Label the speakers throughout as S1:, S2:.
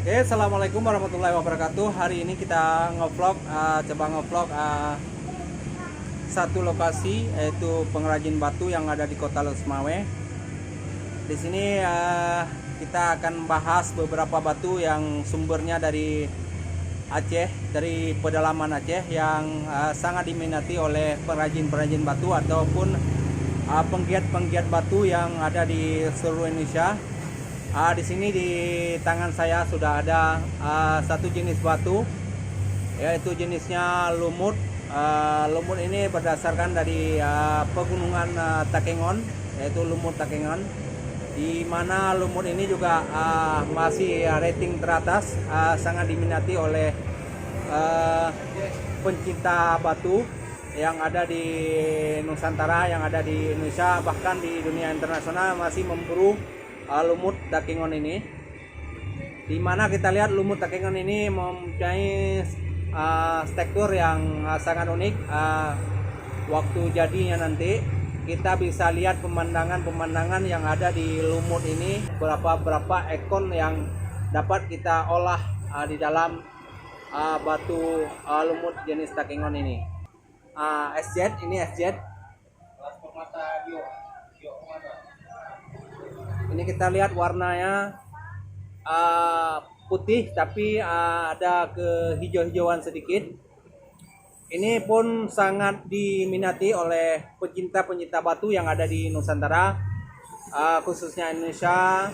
S1: Oke, assalamualaikum warahmatullahi wabarakatuh. Hari ini kita ngevlog, coba ngevlog satu lokasi yaitu pengrajin batu yang ada di Kota Losmawe. Di sini kita akan bahas beberapa batu yang sumbernya dari Aceh, dari pedalaman Aceh yang sangat diminati oleh pengrajin-pengrajin batu ataupun penggiat-penggiat batu yang ada di seluruh Indonesia. Di sini di tangan saya sudah ada satu jenis batu, yaitu jenisnya lumut. Lumut ini berdasarkan dari pegunungan Takengon, yaitu lumut Takengon, di mana lumut ini juga masih rating teratas, sangat diminati oleh pencinta batu yang ada di Nusantara, yang ada di Indonesia, bahkan di dunia internasional masih memburu lumut Takengon ini. Di mana kita lihat lumut Takengon ini mempunyai tekstur yang sangat unik. Waktu jadinya nanti kita bisa lihat pemandangan yang ada di lumut ini, berapa ekor yang dapat kita olah di dalam batu lumut jenis Takengon ini. SZ, ini SZ. Ini kita lihat warnanya putih tapi ada kehijau-hijauan sedikit. Ini pun sangat diminati oleh pencinta-pencinta batu yang ada di Nusantara, khususnya Indonesia,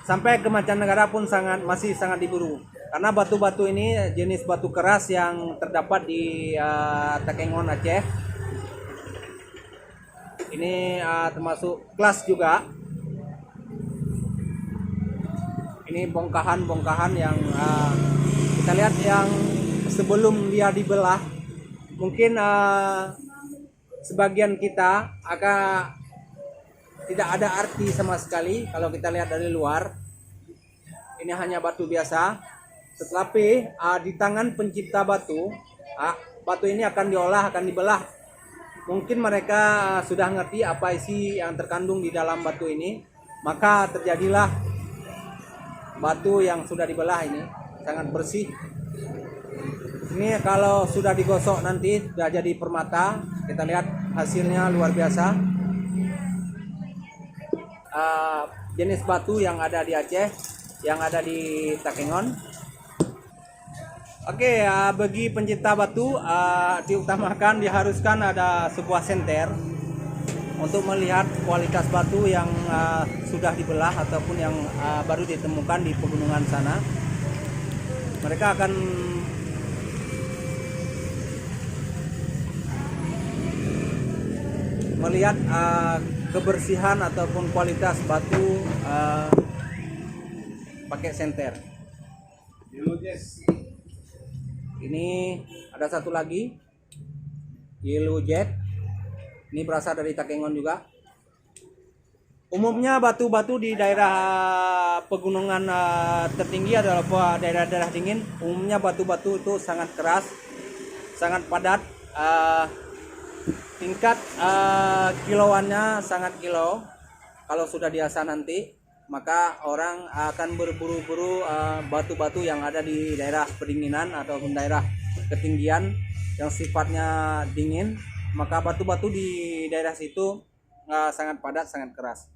S1: sampai ke mancanegara pun masih sangat diburu. Karena batu-batu ini jenis batu keras yang terdapat di Takengon Aceh. Ini termasuk kelas juga. Ini bongkahan-bongkahan yang kita lihat yang sebelum dia dibelah, mungkin sebagian kita agak tidak ada arti sama sekali kalau kita lihat dari luar. Ini hanya batu biasa. Tetapi di tangan pencinta batu, batu ini akan diolah, akan dibelah. Mungkin mereka sudah ngerti apa isi yang terkandung di dalam batu ini, maka terjadilah batu yang sudah dibelah ini sangat bersih. Ini kalau sudah digosok nanti sudah jadi permata. Kita lihat hasilnya luar biasa. Jenis batu yang ada di Aceh, yang ada di Takengon. Oke, bagi pencinta batu diutamakan, diharuskan ada sebuah senter untuk melihat kualitas batu yang sudah dibelah ataupun yang baru ditemukan di pegunungan sana. Mereka akan melihat kebersihan ataupun kualitas batu pakai senter. Ini ada satu lagi, Yellow Jet. Ini berasal dari Takengon juga. Umumnya batu-batu di daerah pegunungan tertinggi adalah daerah-daerah dingin. Umumnya batu-batu itu sangat keras, sangat padat. Tingkat kiloannya sangat kilo. Kalau sudah diasah nanti, maka orang akan berburu-buru batu-batu yang ada di daerah pendinginan ataupun daerah ketinggian yang sifatnya dingin. Maka batu-batu di daerah situ sangat padat, sangat keras.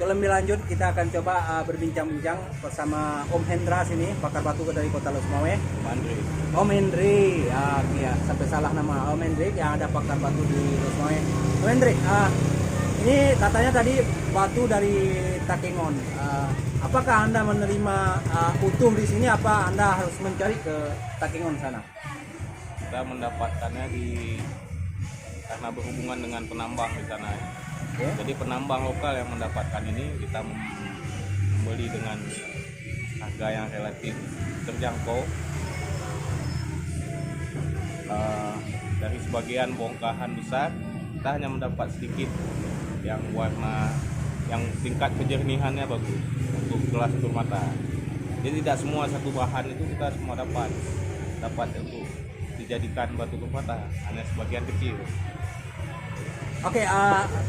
S1: Lebih lanjut kita akan coba berbincang-bincang bersama Om Hendra sini, pakar batu dari Kota Losmawe. Om Hendri, ya sampai salah nama. Om Hendri yang ada pakar batu di Losmawe. Om Hendri, ini katanya tadi batu dari Takengon. Apakah Anda menerima utuh di sini? Apa Anda harus mencari ke Takengon sana?
S2: Kita mendapatkannya karena berhubungan dengan penambang di sana.
S1: Okay.
S2: Jadi penambang lokal yang mendapatkan ini, kita membeli dengan harga yang relatif terjangkau. Dari sebagian bongkahan besar, kita hanya mendapat sedikit yang warna, yang tingkat kejernihannya bagus untuk kelas permata. Jadi tidak semua satu bahan itu kita semua dapat untuk dijadikan batu permata, hanya sebagian kecil.
S1: Oke,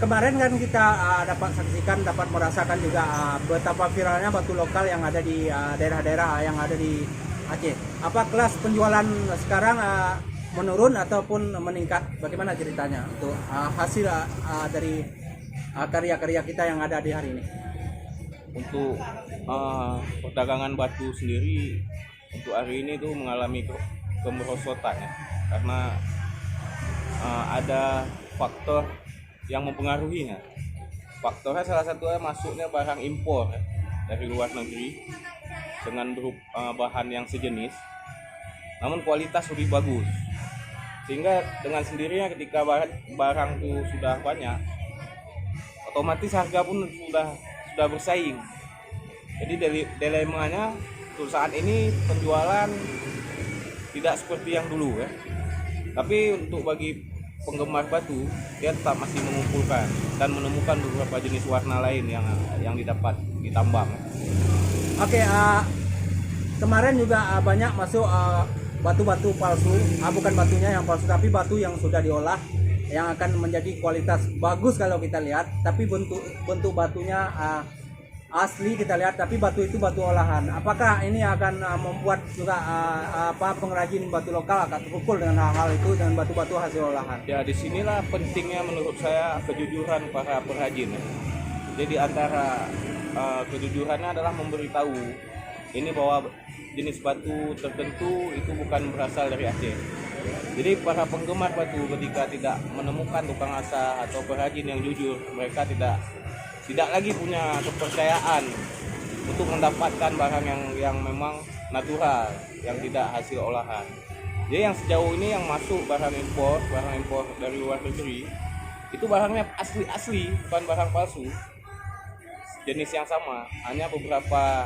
S1: kemarin kan kita dapat saksikan, dapat merasakan juga betapa viralnya batu lokal yang ada di daerah-daerah yang ada di Aceh. Apa kelas penjualan sekarang menurun ataupun meningkat? Bagaimana ceritanya untuk hasil dari karya-karya kita yang ada di hari ini?
S2: Untuk perdagangan batu sendiri untuk hari ini tuh mengalami kemerosotan ya, karena ada faktor yang mempengaruhinya. Faktornya salah satunya masuknya barang impor ya, dari luar negeri dengan bahan yang sejenis, namun kualitas lebih bagus. Sehingga dengan sendirinya ketika barang itu sudah banyak, otomatis harga pun sudah bersaing. Jadi dilemanya untuk saat ini penjualan tidak seperti yang dulu ya. Tapi untuk bagi penggemar batu, dia tetap masih mengumpulkan dan menemukan beberapa jenis warna lain yang didapat di tambang.
S1: Oke, kemarin juga banyak masuk batu-batu palsu, bukan batunya yang palsu tapi batu yang sudah diolah yang akan menjadi kualitas bagus kalau kita lihat, tapi bentuk batunya asli kita lihat, tapi batu itu batu olahan. Apakah ini akan membuat juga pengrajin batu lokal akan terpukul dengan hal-hal itu, dengan batu-batu hasil olahan?
S2: Ya, disinilah pentingnya menurut saya kejujuran para perajin. Jadi antara kejujurannya adalah memberitahu ini bahwa jenis batu tertentu itu bukan berasal dari Aceh. Jadi para penggemar batu ketika tidak menemukan tukang asah atau perajin yang jujur, mereka tidak lagi punya kepercayaan untuk mendapatkan barang yang memang natural, yang tidak hasil olahan. Jadi yang sejauh ini yang masuk barang impor dari luar negeri itu barangnya asli, bukan barang palsu, jenis yang sama, hanya beberapa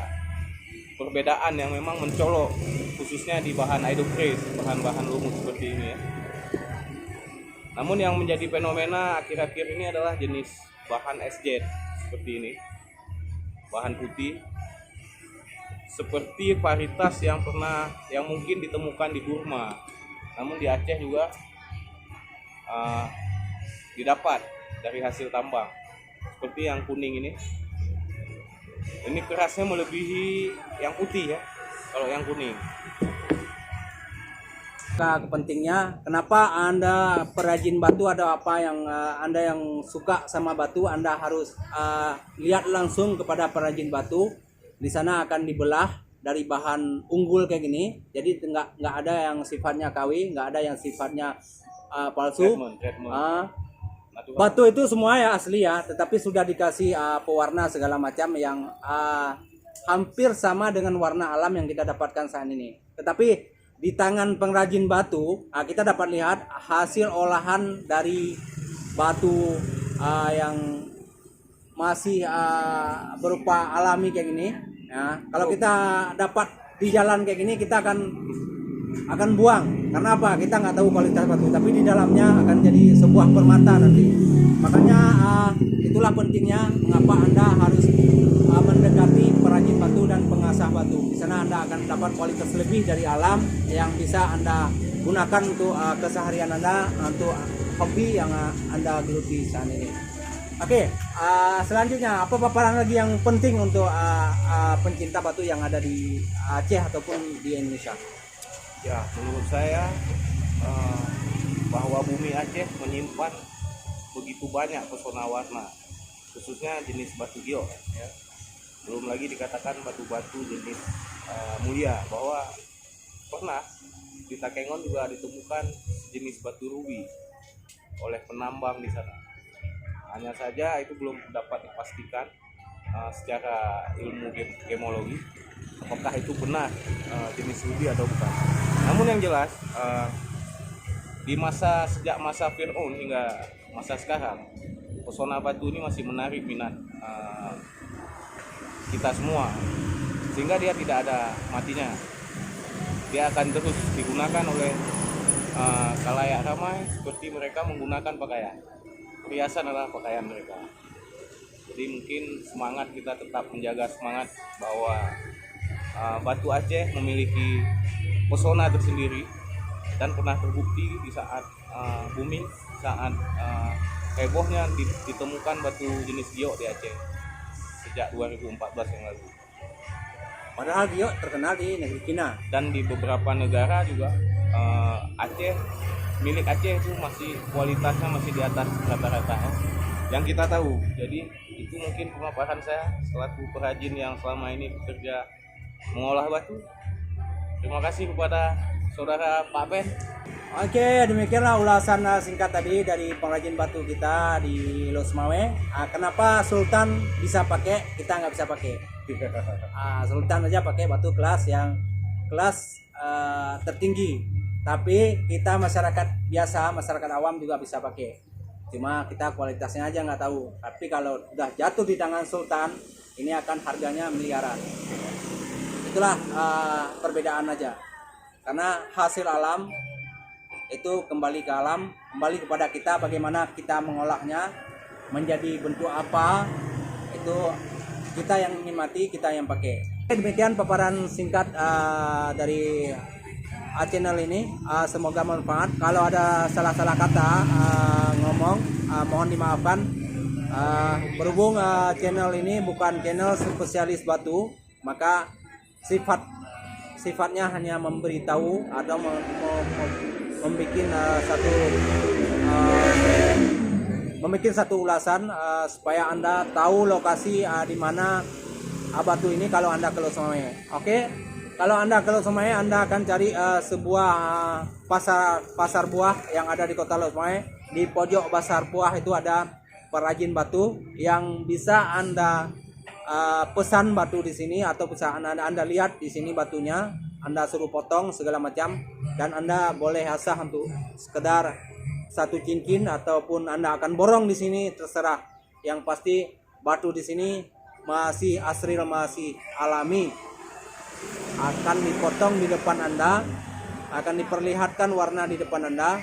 S2: perbedaan yang memang mencolok, khususnya di bahan idopress, bahan-bahan lumut seperti ini ya. Namun yang menjadi fenomena akhir-akhir ini adalah jenis bahan SZ seperti ini, bahan putih, seperti varietas yang mungkin ditemukan di Burma, namun di Aceh juga didapat dari hasil tambang, seperti yang kuning ini. Ini kerasnya melebihi yang putih ya, kalau yang kuning.
S1: Pentingnya, kenapa Anda perajin batu, ada apa yang Anda yang suka sama batu, Anda harus lihat langsung kepada perajin batu. Di sana akan dibelah dari bahan unggul kayak gini, jadi nggak ada yang sifatnya KW, nggak ada yang sifatnya palsu. Batu itu semua ya asli ya, tetapi sudah dikasih pewarna segala macam yang hampir sama dengan warna alam yang kita dapatkan saat ini. Tetapi di tangan pengrajin batu, kita dapat lihat hasil olahan dari batu yang masih berupa alami kayak gini. Ya, kalau kita dapat di jalan kayak gini, kita akan buang. Karena apa? Kita nggak tahu kualitas batu, tapi di dalamnya akan jadi sebuah permata nanti. Makanya itulah pentingnya mengapa Anda harus mendekati perajin batu dan pengasah batu. Di sana Anda akan dapat kualitas lebih dari alam yang bisa Anda gunakan untuk keseharian Anda, untuk hobi yang Anda geluti saat ini. Oke, selanjutnya apa paparan lagi yang penting untuk pencinta batu yang ada di Aceh ataupun di Indonesia?
S2: Ya, menurut saya bahwa bumi Aceh menyimpan begitu banyak pesona warna, khususnya jenis batu giok ya. Belum lagi dikatakan batu-batu jenis mulia, bahwa pernah di Takengon juga ditemukan jenis batu rubi oleh penambang di sana. Hanya saja itu belum dapat dipastikan secara ilmu gemologi apakah itu benar jenis rubi atau bukan. Namun yang jelas sejak masa Fir'aun hingga masa sekarang, pesona batu ini masih menarik minat kita semua, sehingga dia tidak ada matinya. Dia akan terus digunakan oleh khalayak ramai seperti mereka menggunakan pakaian. Perhiasan adalah pakaian mereka. Jadi mungkin semangat kita tetap menjaga semangat bahwa batu Aceh memiliki pesona tersendiri dan pernah terbukti di saat booming, saat hebohnya ditemukan batu jenis giok di Aceh sejak 2014 yang lalu.
S1: Padahal giok terkenal di negeri Cina.
S2: Dan di beberapa negara juga Aceh, milik Aceh itu masih kualitasnya masih di atas rata-rata yang kita tahu. Jadi itu mungkin pemaparan saya selaku perajin yang selama ini bekerja mengolah batu. Terima kasih kepada saudara Pak Ben.
S1: Oke, demikianlah ulasan singkat tadi dari pengrajin batu kita di Losmawe. Kenapa Sultan bisa pakai, kita nggak bisa pakai? Sultan aja pakai batu kelas yang kelas tertinggi. Tapi kita masyarakat biasa, masyarakat awam juga bisa pakai. Cuma kita kualitasnya aja nggak tahu. Tapi kalau udah jatuh di tangan Sultan, ini akan harganya miliaran. Itulah perbedaan aja. Karena hasil alam itu kembali ke alam, kembali kepada kita bagaimana kita mengolahnya menjadi bentuk apa, itu kita yang menikmati, kita yang pakai. Demikian paparan singkat dari channel ini, semoga bermanfaat. Kalau ada salah-salah kata ngomong, mohon dimaafkan. Berhubung channel ini bukan channel spesialis batu, maka sifatnya hanya memberitahu atau membuat satu ulasan supaya Anda tahu lokasi di mana batu ini kalau Anda ke Losmawe. Oke, kalau Anda ke Losmawe, Anda akan cari sebuah pasar buah yang ada di kota Losmawe. Di pojok pasar buah itu ada perajin batu yang bisa Anda pesan batu di sini, atau bisa Anda lihat di sini batunya, Anda suruh potong segala macam, dan Anda boleh asah untuk sekedar satu cincin ataupun Anda akan borong di sini, terserah. Yang pasti batu di sini masih asri, masih alami. Akan dipotong di depan Anda, akan diperlihatkan warna di depan Anda,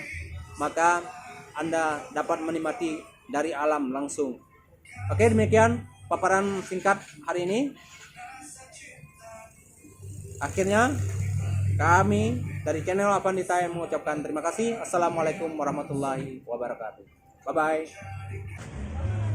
S1: maka Anda dapat menikmati dari alam langsung. Oke, demikian paparan singkat hari ini. Akhirnya kami dari channel Apandita yang mengucapkan terima kasih. Assalamualaikum warahmatullahi wabarakatuh. Bye bye.